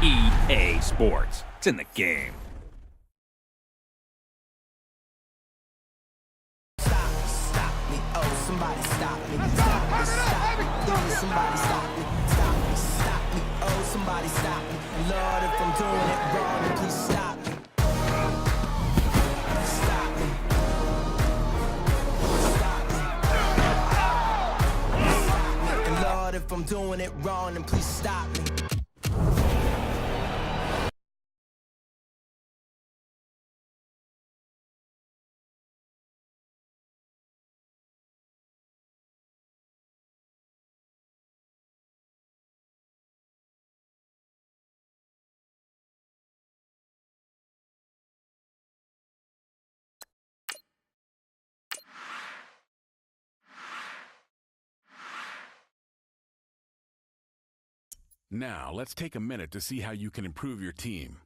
EA Sports. It's in the game. Stop me, oh, somebody stop me. Stop me, stop me, please, somebody stop me. Stop me, oh, somebody stop me. Lord, if I'm doing it wrong, then please stop me. Stop me. Stop me. And Lord, if I'm doing it wrong, then please stop me. Now, let's take a minute to see how you can improve your team.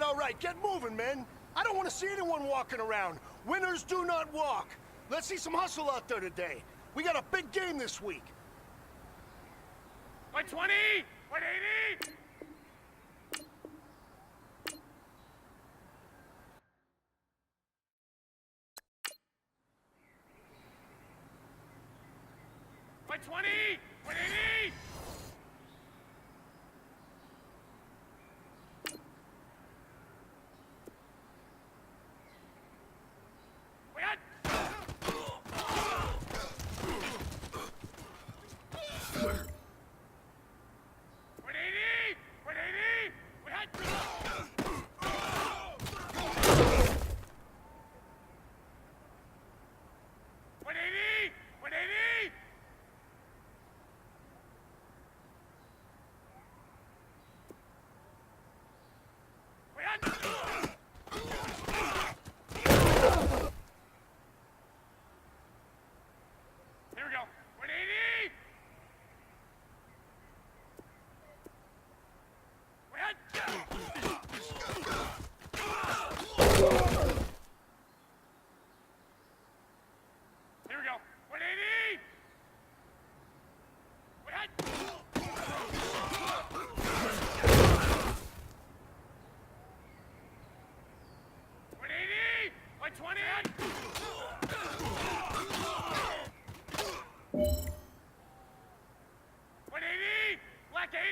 All right, get moving, men. I don't want to see anyone walking around. Winners do not walk. Let's see some hustle out there today. We got a big game this week. 120! 180! By 20! 180! We had... 180! 180! We had... 180! 180! 20. 180. Black 80.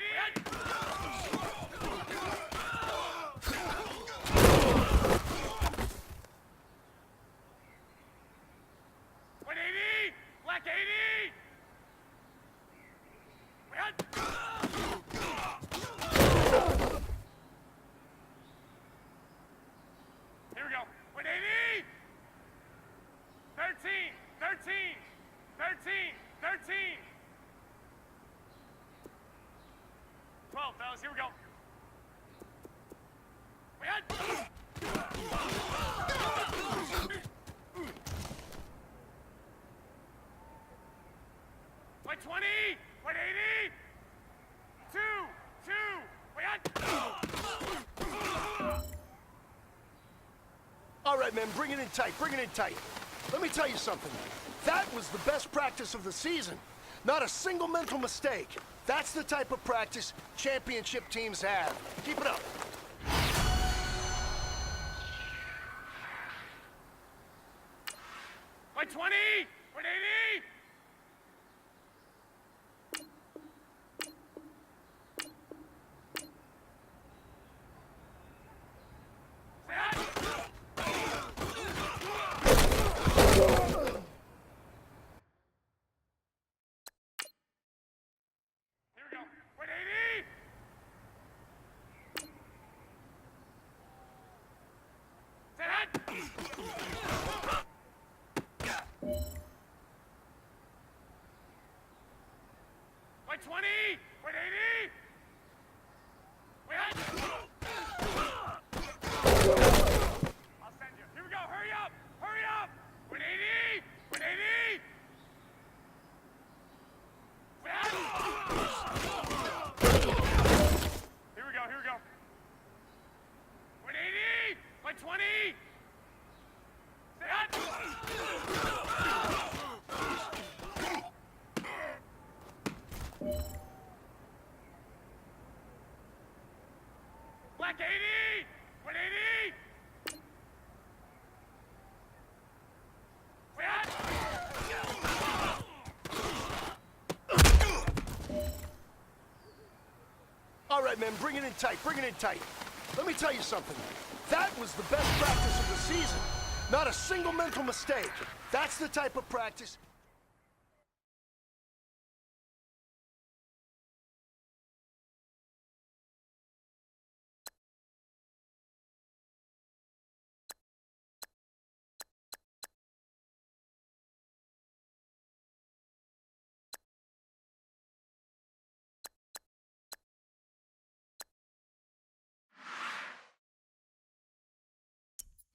180. Black 80. We had. Here we go. 180. 13. 13. 13. 13. 12, fellas. Here we go. We had. 120. 180. 2. 2. We had. All right, man, bring it in tight, bring it in tight. Let me tell you something. That was the best practice of the season. Not a single mental mistake. That's the type of practice championship teams have. Keep it up. By 20, 180. Here we go. 180. By 20, 180. We had. I'll send you. Here we go. Hurry up. Hurry up. 180. 180. We had. Here we go. Here we go. 180. By 20. Stay on. Black 80! 180! We had. All right, man, bring it in tight, bring it in tight. Let me tell you something. That was the best practice of the season. Not a single mental mistake. That's the type of practice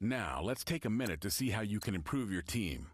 Now, let's take a minute to see how you can improve your team.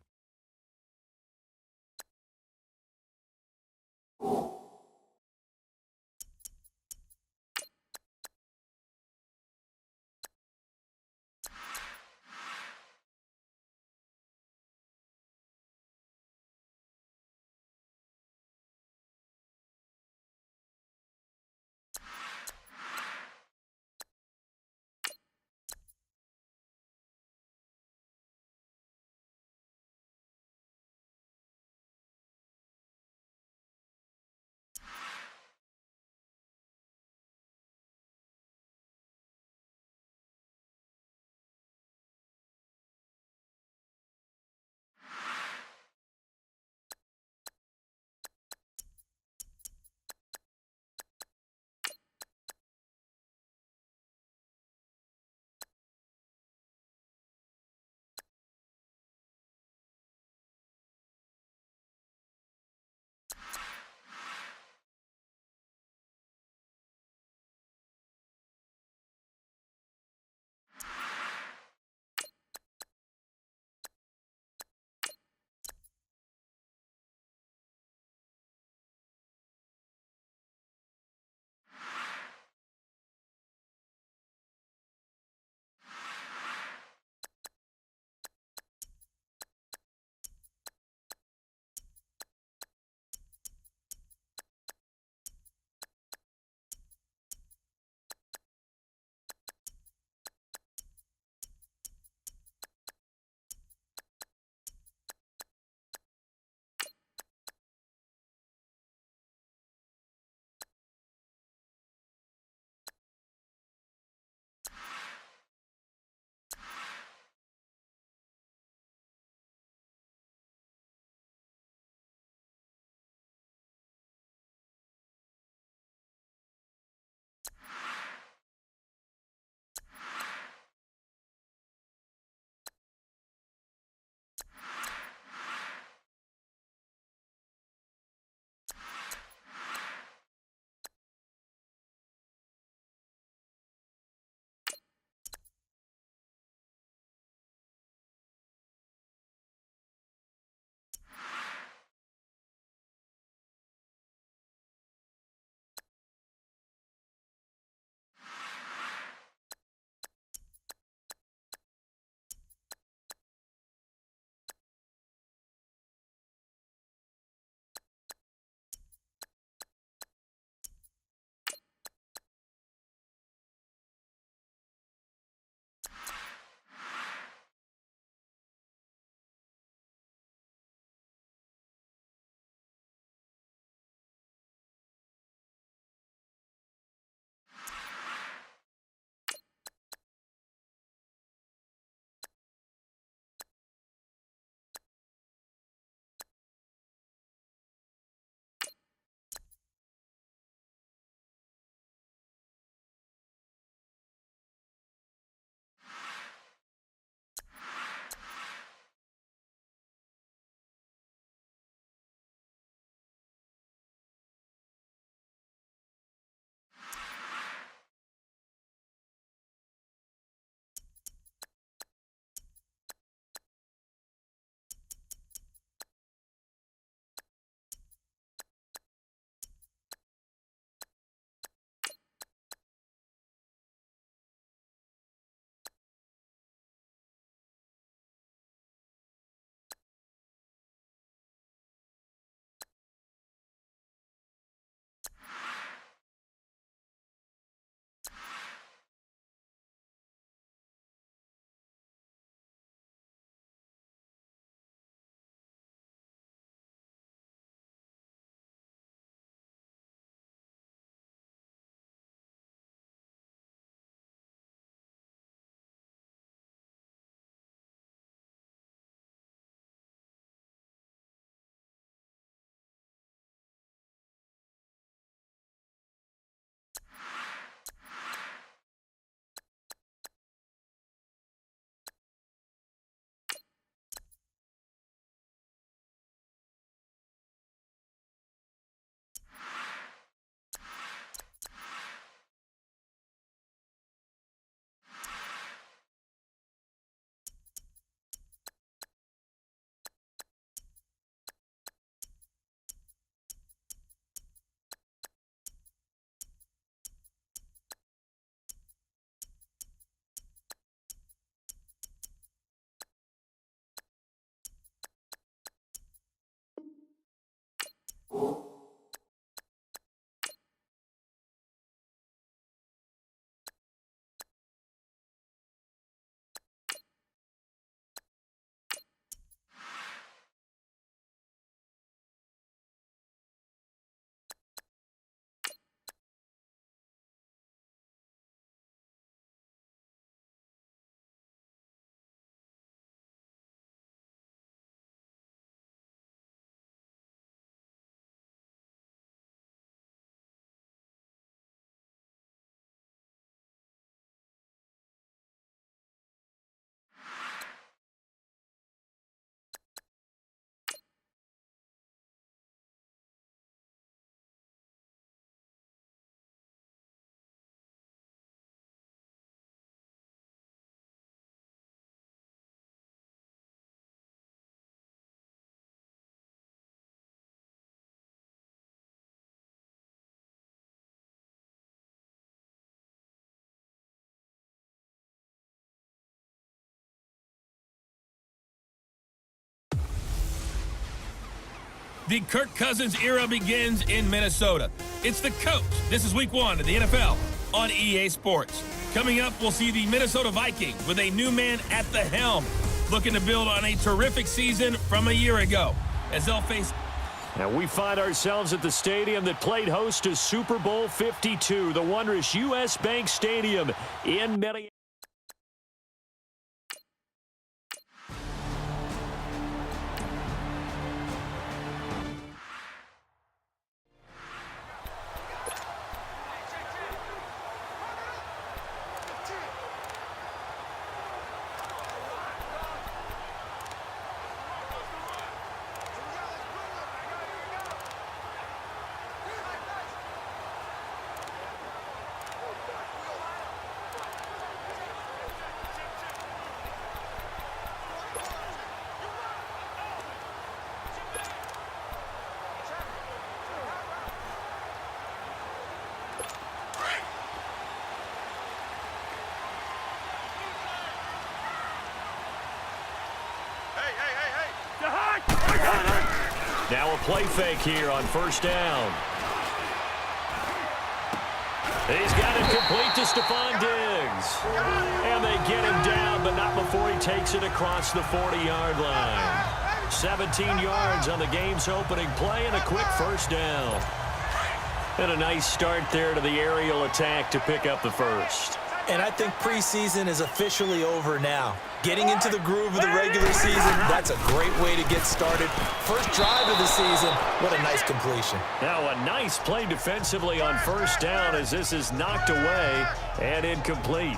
The Kirk Cousins era begins in Minnesota. It's the coach. This is week 1 of the NFL on EA Sports. Coming up, we'll see the Minnesota Vikings with a new man at the helm, looking to build on a terrific season from a year ago as they'll face. And we find ourselves at the stadium that played host to Super Bowl 52, the wondrous U.S. Bank Stadium in Minneapolis. Now a play fake here on first down. He's got it complete to Stephon Diggs. And they get him down, but not before he takes it across the 40-yard line. 17 yards on the game's opening play and a quick first down. And a nice start there to the aerial attack to pick up the first. And I think preseason is officially over now. Getting into the groove of the regular season, that's a great way to get started. First drive of the season, what a nice completion. Now a nice play defensively on first down as this is knocked away and incomplete.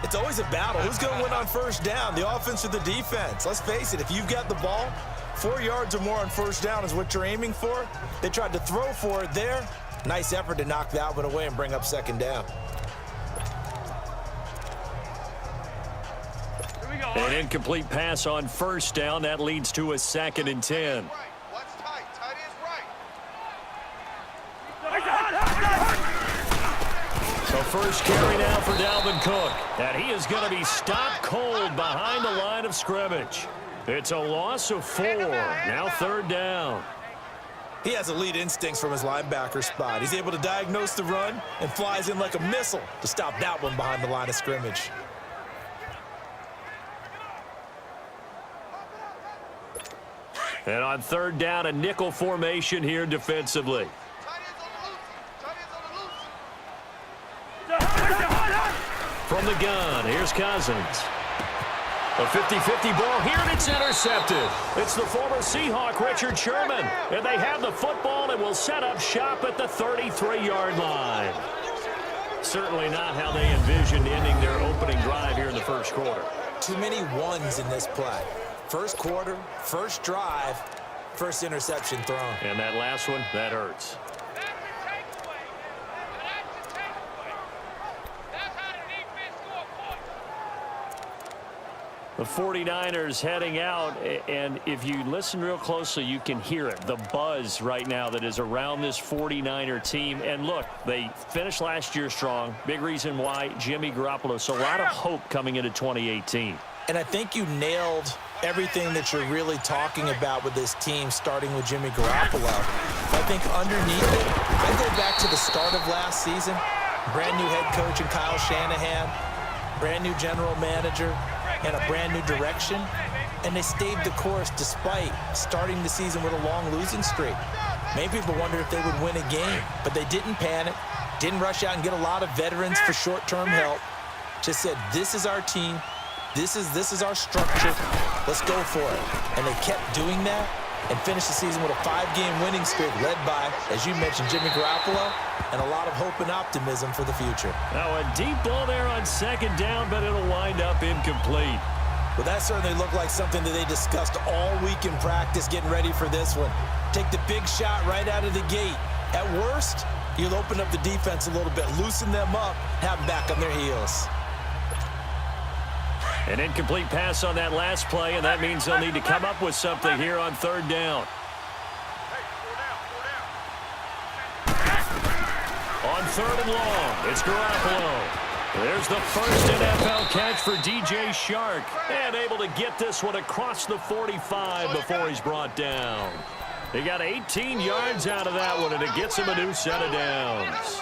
It's always a battle. Who's going to win on first down, the offense or the defense? Let's face it, if you've got the ball, 4 yards or more on first down is what you're aiming for. They tried to throw for it there. Nice effort to knock that one away and bring up second down. An incomplete pass on first down. That leads to a 2nd and 10. What's tight? Tight is right. So first carry now for Dalvin Cook. And he is going to be stopped cold behind the line of scrimmage. It's a loss of 4. Now 3rd down. He has elite instincts from his linebacker spot. He's able to diagnose the run and flies in like a missile to stop that one behind the line of scrimmage. And on 3rd down, a nickel formation here defensively. From the gun, here's Cousins. A 50-50 ball here, and it's intercepted. It's the former Seahawk, Richard Sherman. And they have the football and will set up shop at the 33-yard line. Certainly not how they envisioned ending their opening drive here in the first quarter. Too many ones in this play. First quarter, first drive, first interception thrown. And that last one, that hurts. The 49ers heading out, and if you listen real closely, you can hear it. The buzz right now that is around this 49er team. And look, they finished last year strong. Big reason why, Jimmy Garoppolo. So a lot of hope coming into 2018. And I think you nailed everything that you're really talking about with this team, starting with Jimmy Garoppolo. I think underneath it, I go back to the start of last season. Brand new head coach in Kyle Shanahan, brand new general manager, and a brand new direction. And they stayed the course despite starting the season with a long losing streak. Many people wonder if they would win a game, but they didn't panic, didn't rush out and get a lot of veterans for short-term help. Just said, this is our team. This is our structure. Let's go for it. And they kept doing that and finished the season with a 5-game winning streak led by, as you mentioned, Jimmy Garoppolo, and a lot of hope and optimism for the future. Now a deep ball there on 2nd down, but it'll wind up incomplete. Well, that certainly looked like something that they discussed all week in practice getting ready for this one. Take the big shot right out of the gate. At worst, you'll open up the defense a little bit, loosen them up, have them back on their heels. An incomplete pass on that last play, and that means they'll need to come up with something here on 3rd down. On 3rd and long, it's Garoppolo. There's the first NFL catch for DJ Shark, and able to get this one across the 45 before he's brought down. He got 18 yards out of that one, and it gets him a new set of downs.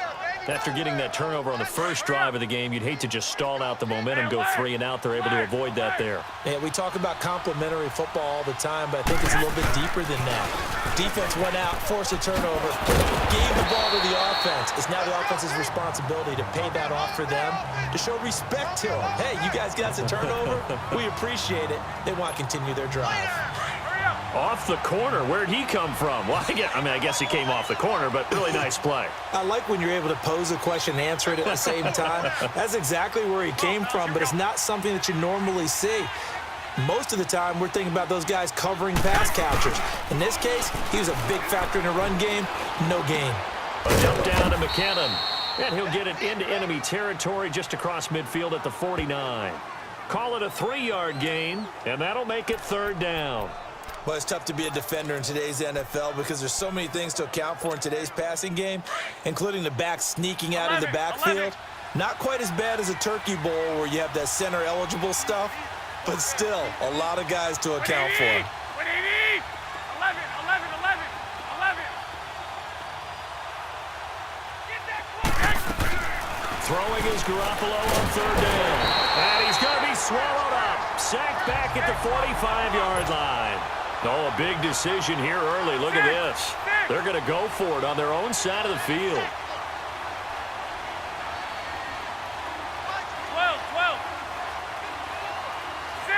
After getting that turnover on the first drive of the game, you'd hate to just stall out the momentum, go 3 and out. They're able to avoid that there. Yeah, we talk about complementary football all the time, but I think it's a little bit deeper than that. Defense went out, forced a turnover, gave the ball to the offense. It's now the offense's responsibility to pay that off for them, to show respect to them. Hey, you guys got a turnover. We appreciate it. They want to continue their drive. Off the corner. Where'd he come from? Well, I guess he came off the corner, but really nice play. I like when you're able to pose a question and answer it at the same time. That's exactly where he came from, but it's not something that you normally see. Most of the time, we're thinking about those guys covering pass catchers. In this case, he was a big factor in the run game. No gain. A dump down to McKinnon, and he'll get it into enemy territory just across midfield at the 49. Call it a 3-yard gain, and that'll make it 3rd down. Well, it's tough to be a defender in today's NFL because there's so many things to account for in today's passing game, including the back sneaking out of the backfield. Not quite as bad as a turkey bowl where you have that center-eligible stuff, but still a lot of guys to account for. 11. Throwing is Garoppolo on 3rd down. And he's going to be swallowed up. Sacked back at the 45-yard line. Oh, a big decision here early. Look at this. They're going to go for it on their own side of the field. 12. 6.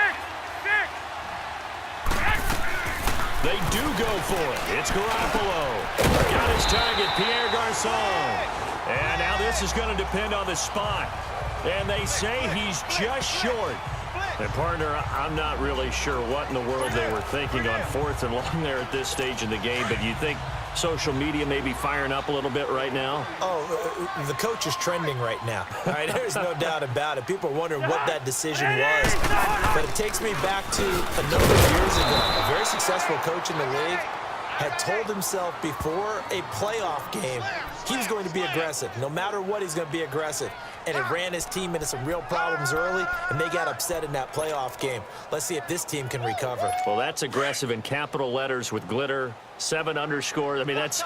They do go for it. It's Garoppolo. Got his target, Pierre Garçon. And now this is going to depend on the spot. And they say he's just short. And, partner, I'm not really sure what in the world they were thinking on 4th and long there at this stage in the game, but you think social media may be firing up a little bit right now? Oh, the coach is trending right now. All right, there's no doubt about it. People are wondering what that decision was. But it takes me back to a number of years ago. A very successful coach in the league had told himself before a playoff game he was going to be aggressive. No matter what, he's going to be aggressive. And it ran his team into some real problems early, and they got upset in that playoff game. Let's see if this team can recover. Well, that's aggressive in capital letters with glitter, 7 underscores. I mean, that's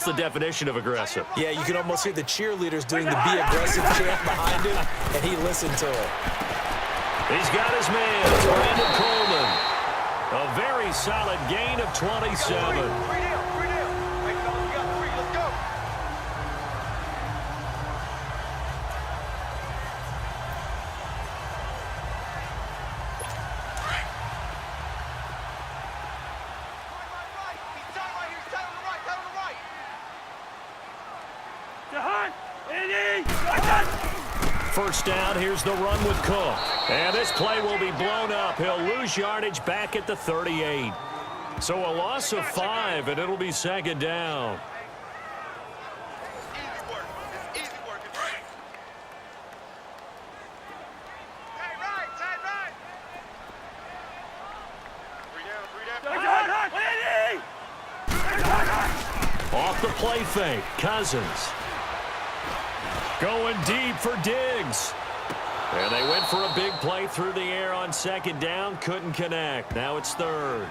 the definition of aggressive. Yeah, you can almost hear the cheerleaders doing the be aggressive chant behind him, and he listened to it. He's got his man, Brandon Coleman. A very solid gain of 27. First down, here's the run with Cook. And this play will be blown up. He'll lose yardage back at the 38. So a loss of 5, and it'll be 2nd down. Off the play fake, Cousins. Going deep for Diggs. And they went for a big play through the air on 2nd down. Couldn't connect. Now it's 3rd.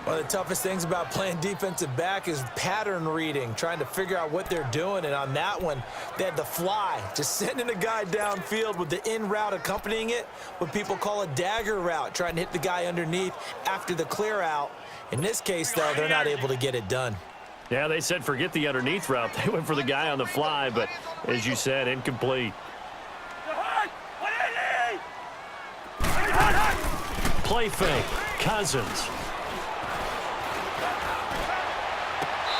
One of the toughest things about playing defensive back is pattern reading, trying to figure out what they're doing. And on that one, they had the fly, just sending a guy downfield with the in route accompanying it, what people call a dagger route, trying to hit the guy underneath after the clear out. In this case, though, they're not able to get it done. Yeah, they said forget the underneath route. They went for the guy on the fly, but as you said, incomplete. Play fake, Cousins.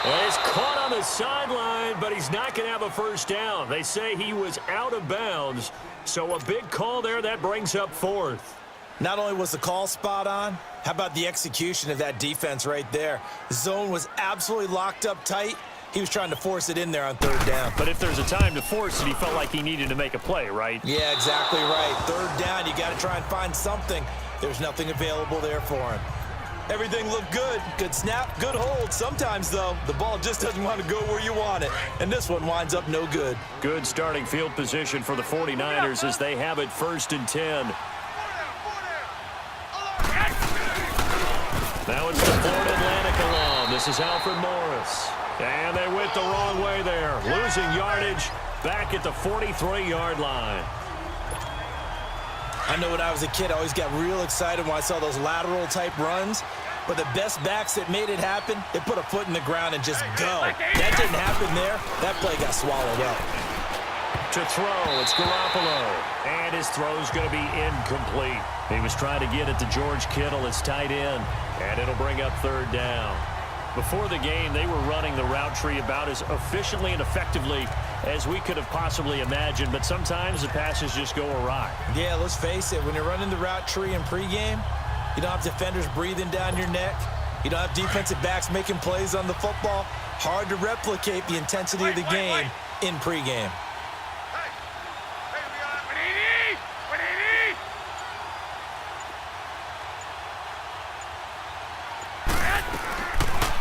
And he's caught on the sideline, but he's not going to have a first down. They say he was out of bounds, so a big call there. That brings up 4th. Not only was the call spot on, how about the execution of that defense right there? The zone was absolutely locked up tight. He was trying to force it in there on 3rd down. But if there's a time to force it, he felt like he needed to make a play, right? Yeah, exactly right. 3rd down, you got to try and find something. There's nothing available there for him. Everything looked good. Good snap, good hold. Sometimes, though, the ball just doesn't want to go where you want it. And this one winds up no good. Good starting field position for the 49ers as they have it 1st and 10. Now it's the Florida Atlantic alum, the This is Alfred Morris. And they went the wrong way there. Losing yardage back at the 43-yard line. I know when I was a kid, I always got real excited when I saw those lateral-type runs. But the best backs that made it happen, they put a foot in the ground and just go. That didn't happen there. That play got swallowed up. To throw, it's Garoppolo. And his throw's going to be incomplete. He was trying to get it to George Kittle, his tight end. And it'll bring up third down. Before the game, they were running the route tree about as efficiently and effectively as we could have possibly imagined, but sometimes the passes just go awry. Yeah, let's face it. When you're running the route tree in pregame, you don't have defenders breathing down your neck. You don't have defensive backs making plays on the football. Hard to replicate the intensity of the game in pregame.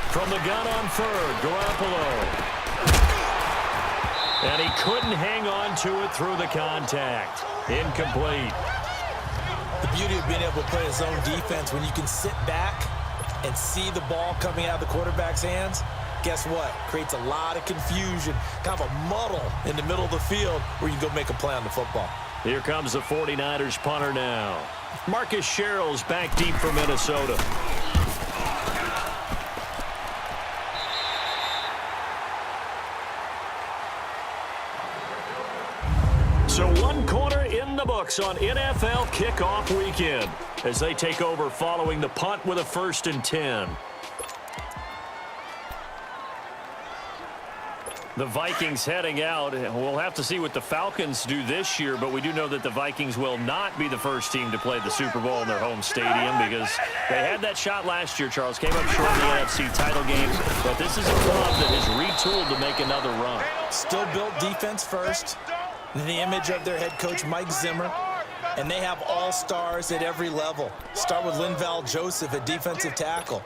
From the gun on third, Garoppolo. And he couldn't hang on to it through the contact. Incomplete. The beauty of being able to play a zone defense when you can sit back and see the ball coming out of the quarterback's hands, guess what? Creates a lot of confusion, kind of a muddle in the middle of the field where you can go make a play on the football. Here comes the 49ers punter now. Marcus Sherrill's back deep for Minnesota. So one quarter in the books on NFL kickoff weekend as they take over following the punt with a 1st and 10. The Vikings heading out. We'll have to see what the Falcons do this year, but we do know that the Vikings will not be the first team to play the Super Bowl in their home stadium because they had that shot last year, Charles. Came up short in the NFC title game, but this is a club that is retooled to make another run. Still built defense first. The image of their head coach, Mike Zimmer, and they have all-stars at every level. Start with Linval Joseph at defensive tackle.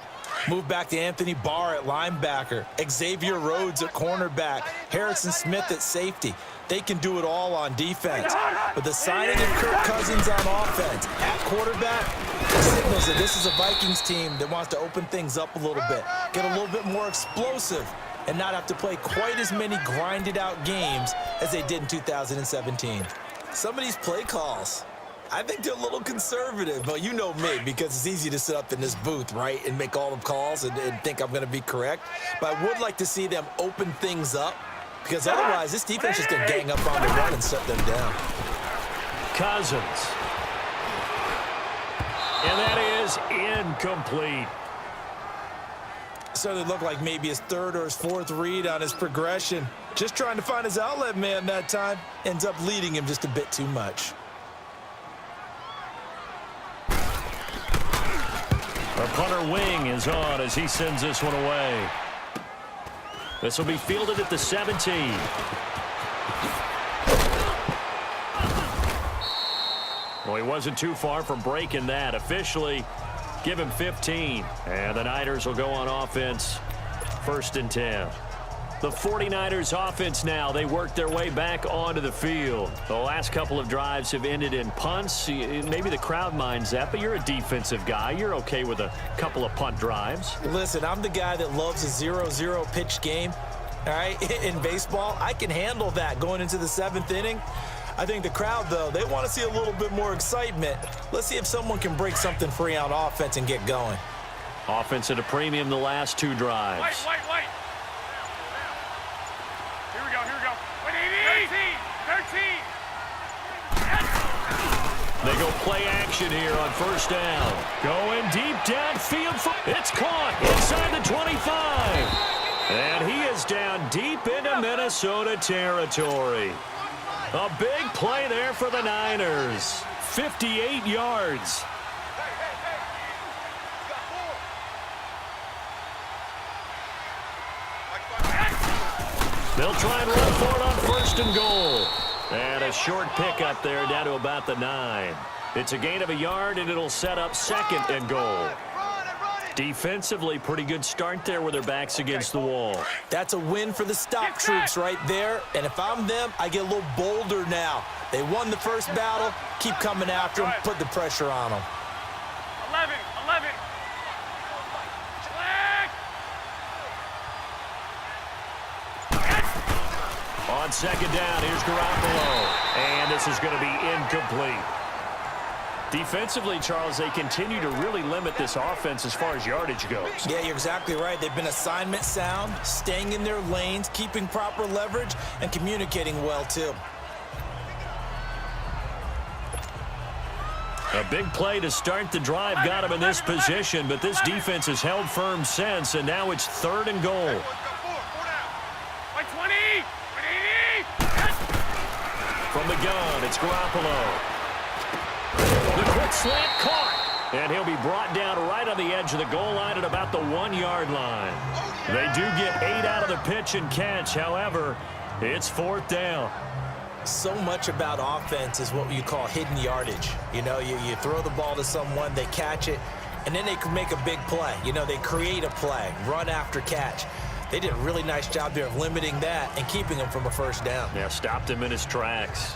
Move back to Anthony Barr at linebacker. Xavier Rhodes at cornerback. Harrison Smith at safety. They can do it all on defense. But the signing of Kirk Cousins on offense at quarterback signals that this is a Vikings team that wants to open things up a little bit, get a little bit more explosive, and not have to play quite as many grinded-out games as they did in 2017. Some of these play calls, I think they're a little conservative, but you know me, because it's easy to sit up in this booth, right, and make all the calls and think I'm going to be correct. But I would like to see them open things up, because otherwise this defense is going to gang up on the run and shut them down. Cousins. And that is incomplete. Certainly looked like maybe his 3rd or his 4th read on his progression. Just trying to find his outlet man that time. Ends up leading him just a bit too much. Our punter Wing is on as he sends this one away. This will be fielded at the 17. Well, he wasn't too far from breaking that. Officially, give him 15. And the Niners will go on offense, 1st and 10. The 49ers offense now, they work their way back onto the field. The last couple of drives have ended in punts. Maybe the crowd minds that, but you're a defensive guy. You're okay with a couple of punt drives. Listen, I'm the guy that loves a 0-0 pitch game. All right, in baseball, I can handle that going into the 7th inning. I think the crowd, though, they want to see a little bit more excitement. Let's see if someone can break something free on offense and get going. Offense at a premium the last 2 drives. Wait. Here we go. 13. They go play action here on 1st down. Going deep downfield. It's caught inside the 25. And he is down deep into Minnesota territory. A big play there for the Niners. 58 yards. They'll try and run for it on 1st and goal. And a short pickup there down to about the 9. It's a gain of a yard, and it'll set up 2nd and goal. Defensively, pretty good start there with their backs against the wall. That's a win for the stop troops right there. And if I'm them, I get a little bolder now. They won the first battle. Keep coming after them. Put the pressure on them. 11. On second down, here's Garoppolo. And this is going to be incomplete. Defensively, Charles, they continue to really limit this offense as far as yardage goes. Yeah, you're exactly right. They've been assignment sound, staying in their lanes, keeping proper leverage, and communicating well, too. A big play to start the drive got him in this position, but this defense has held firm since, and now it's 3rd and goal. 20, 180. From the gun, it's Garoppolo. The quick slant caught, and he'll be brought down right on the edge of the goal line at about the 1-yard line. They do get 8 out of the pitch and catch. However, it's 4th down. So much about offense is what you call hidden yardage. You know, you throw the ball to someone, they catch it, and then they can make a big play. You know, they create a play, run after catch. They did a really nice job there of limiting that and keeping him from a first down. Yeah, stopped him in his tracks.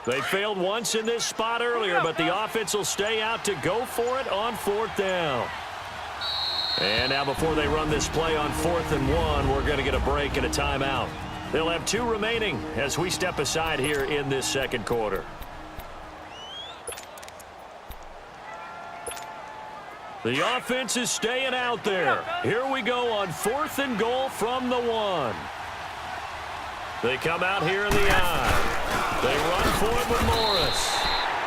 They failed once in this spot earlier, but the offense will stay out to go for it on 4th down. And now before they run this play on 4th and 1, we're going to get a break and a timeout. They'll have 2 remaining as we step aside here in this second quarter. The offense is staying out there. Here we go on 4th and goal from the 1. They come out here in the eye. They run for it with Morris.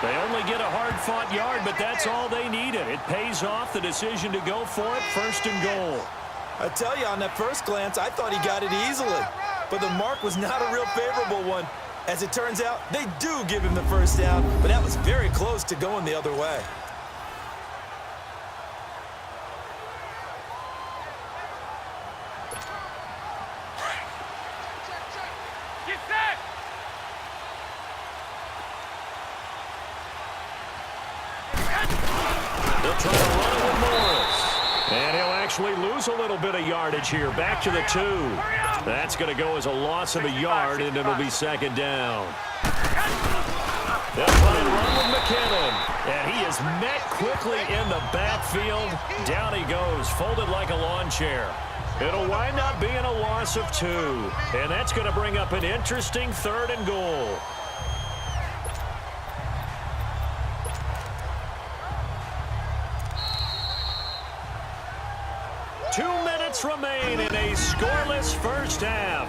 They only get a hard-fought yard, but that's all they needed. It pays off the decision to go for it, 1st and goal. I tell you, on that first glance, I thought he got it easily. But the mark was not a real favorable one. As it turns out, they do give him the first down, but that was very close to going the other way. Get set. They'll try to run it with Morris. And he'll actually lose a little bit of yardage here. Back to the 2. That's going to go as a loss of a yard, and it'll be 2nd down. They'll try and run with McKinnon. And he is met quickly in the backfield. Down he goes, folded like a lawn chair. It'll wind up being a loss of 2. And that's going to bring up an interesting 3rd and goal. Remain in a scoreless first half.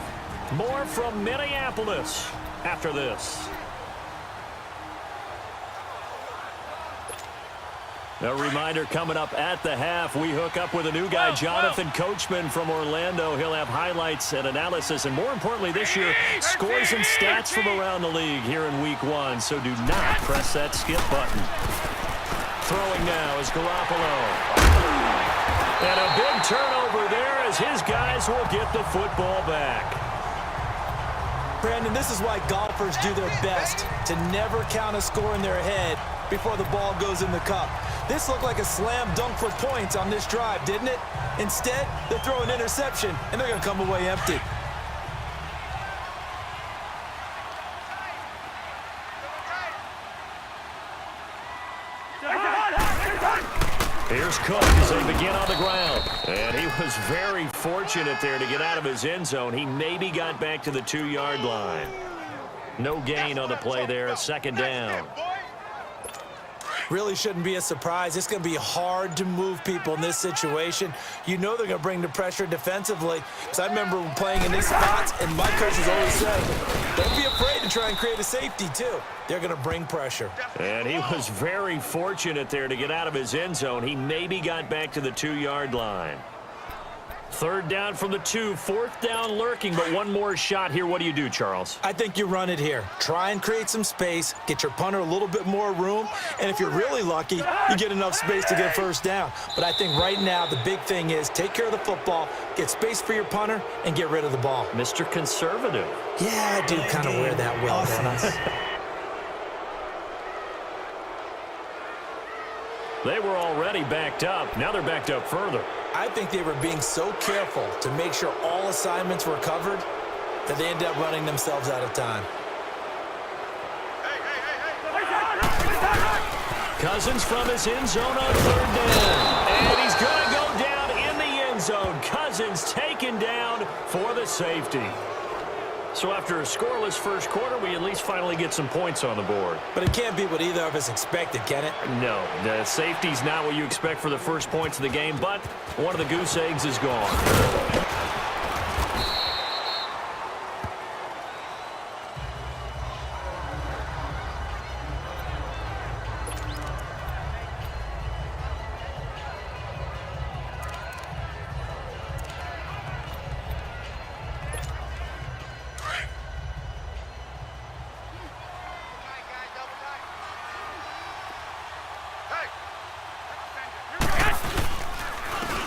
More from Minneapolis after this. A reminder coming up at the half, we hook up with a new guy, Jonathan Coachman from Orlando. He'll have highlights and analysis, and more importantly this year, scores and stats from around the league here in week 1. So do not press that skip button. Throwing now is Garoppolo. And a big turnover there as his guys will get the football back. Brandon, this is why golfers do their best to never count a score in their head before the ball goes in the cup. This looked like a slam dunk for points on this drive, didn't it? Instead, they throw an interception, and they're going to come away empty. Here's Cook as they begin on the ground. And he was very fortunate there to get out of his end zone. He maybe got back to the 2-yard line. No gain on the play there, 2nd down. Really shouldn't be a surprise. It's going to be hard to move people in this situation. You know they're going to bring the pressure defensively. Because I remember playing in these spots, and my coaches always said, don't be afraid to try and create a safety, too. They're going to bring pressure. And he was very fortunate there to get out of his end zone. He maybe got back to the 2-yard line. 3rd down from the 2, 4th down lurking, but one more shot here. What do you do, Charles? I think you run it here. Try and create some space, get your punter a little bit more room, and if you're really lucky, you get enough space to get first down. But I think right now the big thing is take care of the football, get space for your punter, and get rid of the ball. Mr. Conservative. Yeah, I do kind of wear that well, Dennis. They were already backed up. Now they're backed up further. I think they were being so careful to make sure all assignments were covered that they ended up running themselves out of time. Cousins from his end zone on third down. And he's going to go down in the end zone. Cousins taken down for the safety. So after a scoreless first quarter, we at least finally get some points on the board. But it can't be what either of us expected, can it? No, the safety's not what you expect for the first points of the game, but one of the goose eggs is gone.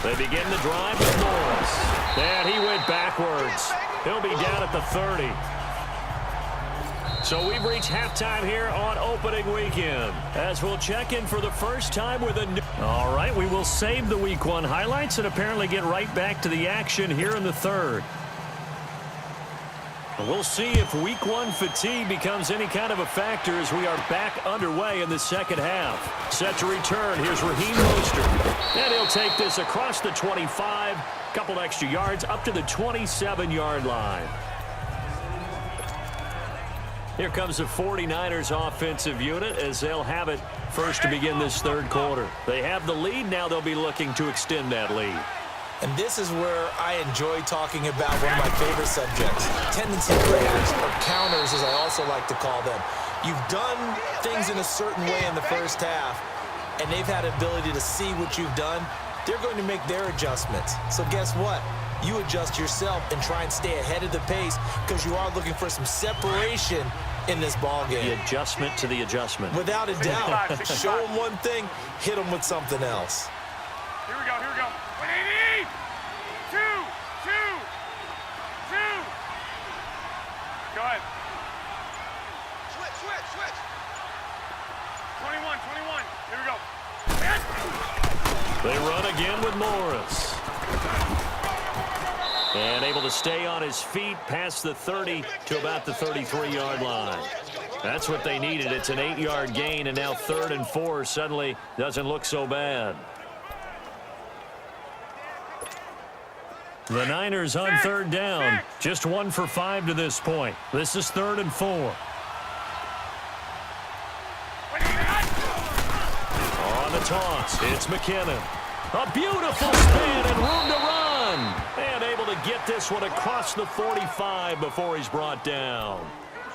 They begin the drive with Morris. And he went backwards. He'll be down at the 30. So we've reached halftime here on opening weekend, as we'll check in for the first time with a new... All right, we will save the Week 1 highlights and apparently get right back to the action here in the third. We'll see if Week 1 fatigue becomes any kind of a factor as we are back underway in the second half. Set to return. Here's Raheem Mostert. And he'll take this across the 25, couple extra yards up to the 27-yard line. Here comes the 49ers offensive unit as they'll have it first to begin this third quarter. They have the lead. Now they'll be looking to extend that lead. And this is where I enjoy talking about one of my favorite subjects, tendency breakers, or counters as I also like to call them. You've done things in a certain way in the first half, and they've had ability to see what you've done. They're going to make their adjustments. So guess what? You adjust yourself and try and stay ahead of the pace because you are looking for some separation in this ball game. The adjustment to the adjustment. Without a doubt. Show them one thing, hit them with something else. Here we go, here we go. 180! 2, 2, 2. Go ahead. Switch. 21. Here we go. They run again with Morris. And able to stay on his feet past the 30 to about the 33-yard line. That's what they needed. It's an 8-yard gain, and now 3rd and 4 suddenly doesn't look so bad. The Niners on third down. Just 1 for 5 to this point. This is 3rd and 4. On the toss, it's McKinnon. A beautiful spin and room to run. And able to get this one across the 45 before he's brought down.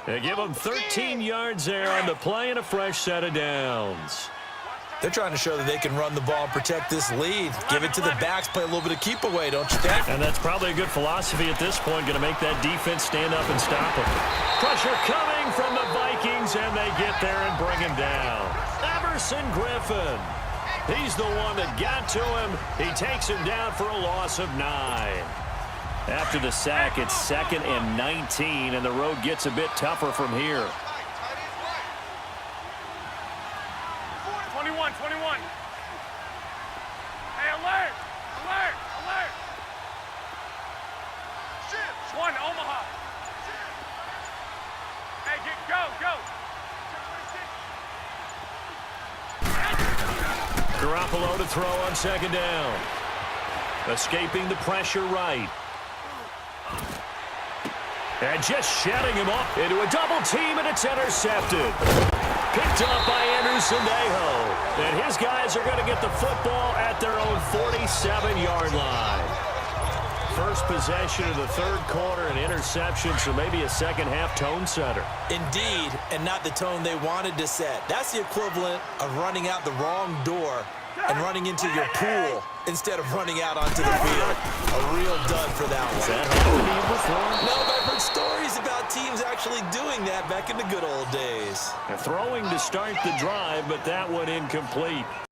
They give him 13 yards there on the play and a fresh set of downs. They're trying to show that they can run the ball and protect this lead. Give it to the backs, play a little bit of keep away, don't you think? And that's probably a good philosophy at this point, going to make that defense stand up and stop him. Pressure coming from the Vikings, and they get there and bring him down. Everson Griffin. He's the one that got to him. He takes him down for a loss of 9. After the sack, it's 2nd and 19, and the road gets a bit tougher from here. 21. Hey, alert! 1, Omaha. Hey, go! Garoppolo to throw on 2nd down. Escaping the pressure right. And just shutting him up into a double team, and it's intercepted. Picked up by Anderson Dejo. And his guys are going to get the football at their own 47-yard line. First possession of the third quarter, an interception, so maybe a second-half tone setter. Indeed, and not the tone they wanted to set. That's the equivalent of running out the wrong door and running into your pool instead of running out onto the field. A real dud for that one. Has that happened to you before? No, but I've heard stories about teams actually doing that back in the good old days. They're throwing to start the drive, but that one incomplete.